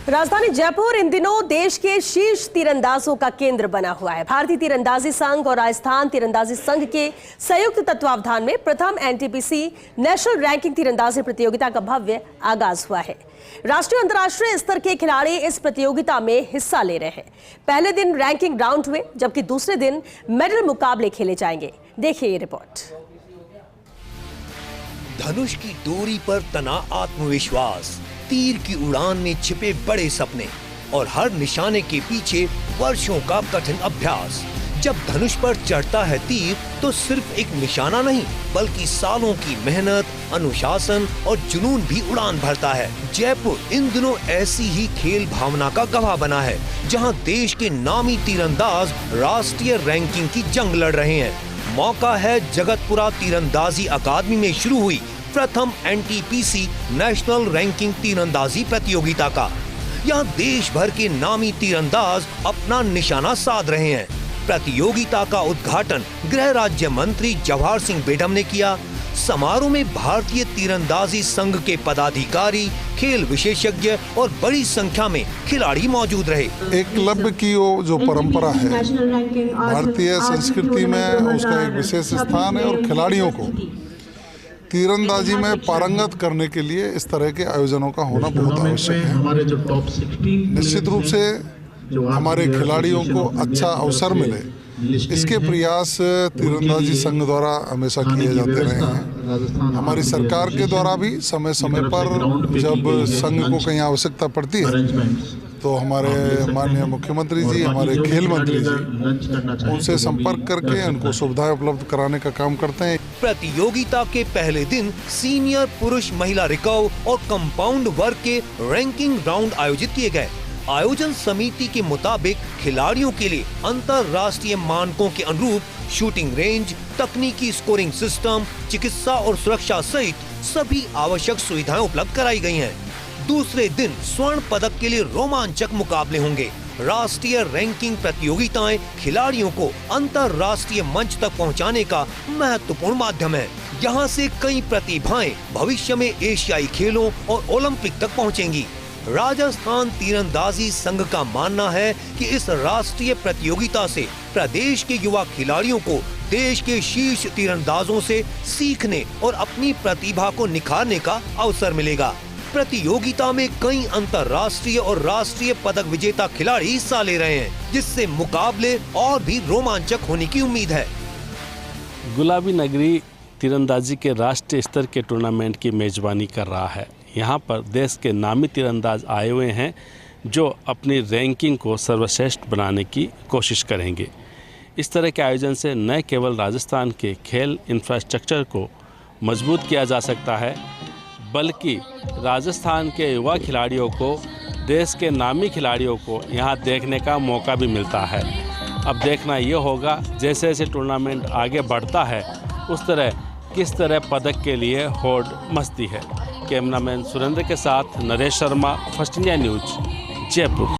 राजधानी जयपुर इन दिनों देश के शीर्ष तीरंदाजों का केंद्र बना हुआ है। भारतीय तीरंदाजी संघ और राजस्थान तीरंदाजी संघ के संयुक्त तत्वावधान में प्रथम एनटीपीसी नेशनल रैंकिंग तीरंदाजी प्रतियोगिता का भव्य आगाज हुआ है। राष्ट्रीय अंतर्राष्ट्रीय स्तर के खिलाड़ी इस प्रतियोगिता में हिस्सा ले रहे हैं। पहले दिन रैंकिंग राउंड हुए, जबकि दूसरे दिन मेडल मुकाबले खेले जाएंगे। देखिए ये रिपोर्ट। धनुष की डोरी पर तना आत्मविश्वास, तीर की उड़ान में छिपे बड़े सपने और हर निशाने के पीछे वर्षों का कठिन अभ्यास। जब धनुष पर चढ़ता है तीर तो सिर्फ एक निशाना नहीं, बल्कि सालों की मेहनत, अनुशासन और जुनून भी उड़ान भरता है। जयपुर इन दिनों ऐसी ही खेल भावना का गवाह बना है, जहां देश के नामी तीरंदाज राष्ट्रीय रैंकिंग की जंग लड़ रहे हैं। मौका है जगतपुरा तीरंदाजी अकादमी में शुरू हुई प्रथम एनटीपीसी नेशनल रैंकिंग तीरंदाजी प्रतियोगिता का। यहाँ देश भर के नामी तीरंदाज अपना निशाना साध रहे हैं। प्रतियोगिता का उद्घाटन गृह राज्य मंत्री जवाहर सिंह बेडम ने किया। समारोह में भारतीय तीरंदाजी संघ के पदाधिकारी, खेल विशेषज्ञ और बड़ी संख्या में खिलाड़ी मौजूद रहे। एकलव्य की वो जो परंपरा है भारतीय संस्कृति में, उसका एक विशेष स्थान है और खिलाड़ियों को तीरंदाजी में पारंगत करने के लिए इस तरह के आयोजनों का होना बहुत आवश्यक है। निश्चित रूप से हमारे खिलाड़ियों को अच्छा अवसर मिले, इसके प्रयास तीरंदाजी संघ द्वारा हमेशा किए जाते रहे हैं। हमारी सरकार के द्वारा भी समय समय पर जब संघ को कहीं आवश्यकता पड़ती है तो हमारे माननीय मुख्यमंत्री जी, हमारे खेल मंत्री जी उनसे संपर्क करके उनको सुविधाएं उपलब्ध कराने का काम करते हैं। प्रतियोगिता के पहले दिन सीनियर पुरुष महिला रिकर्व और कंपाउंड वर्ग के रैंकिंग राउंड आयोजित किए गए। आयोजन समिति के मुताबिक खिलाड़ियों के लिए अंतर्राष्ट्रीय मानकों के अनुरूप शूटिंग रेंज, तकनीकी स्कोरिंग सिस्टम, चिकित्सा और सुरक्षा सहित सभी आवश्यक सुविधाएं उपलब्ध कराई गई हैं। दूसरे दिन स्वर्ण पदक के लिए रोमांचक मुकाबले होंगे। राष्ट्रीय रैंकिंग प्रतियोगिताएं खिलाड़ियों को अंतर्राष्ट्रीय मंच तक पहुंचाने का महत्वपूर्ण माध्यम है। यहां से कई प्रतिभाएं भविष्य में एशियाई खेलों और ओलंपिक तक पहुंचेंगी। राजस्थान तीरंदाजी संघ का मानना है कि इस राष्ट्रीय प्रतियोगिता से प्रदेश के युवा खिलाड़ियों को देश के शीर्ष तीरंदाजों से सीखने और अपनी प्रतिभा को निखारने का अवसर मिलेगा। प्रतियोगिता में कई अंतर्राष्ट्रीय और राष्ट्रीय पदक विजेता खिलाड़ी हिस्सा ले रहे हैं, जिससे मुकाबले और भी रोमांचक होने की उम्मीद है। गुलाबी नगरी तीरंदाजी के राष्ट्रीय स्तर के टूर्नामेंट की मेजबानी कर रहा है। यहाँ पर देश के नामी तीरंदाज आए हुए हैं जो अपनी रैंकिंग को सर्वश्रेष्ठ बनाने की कोशिश करेंगे। इस तरह के आयोजन से न केवल राजस्थान के खेल इंफ्रास्ट्रक्चर को मजबूत किया जा सकता है, बल्कि राजस्थान के युवा खिलाड़ियों को, देश के नामी खिलाड़ियों को यहाँ देखने का मौका भी मिलता है। अब देखना ये होगा जैसे जैसे टूर्नामेंट आगे बढ़ता है उस तरह किस तरह पदक के लिए होड़ मचती है। कैमरामैन सुरेंद्र के साथ Naresh Sharma, first India news, Jaipur.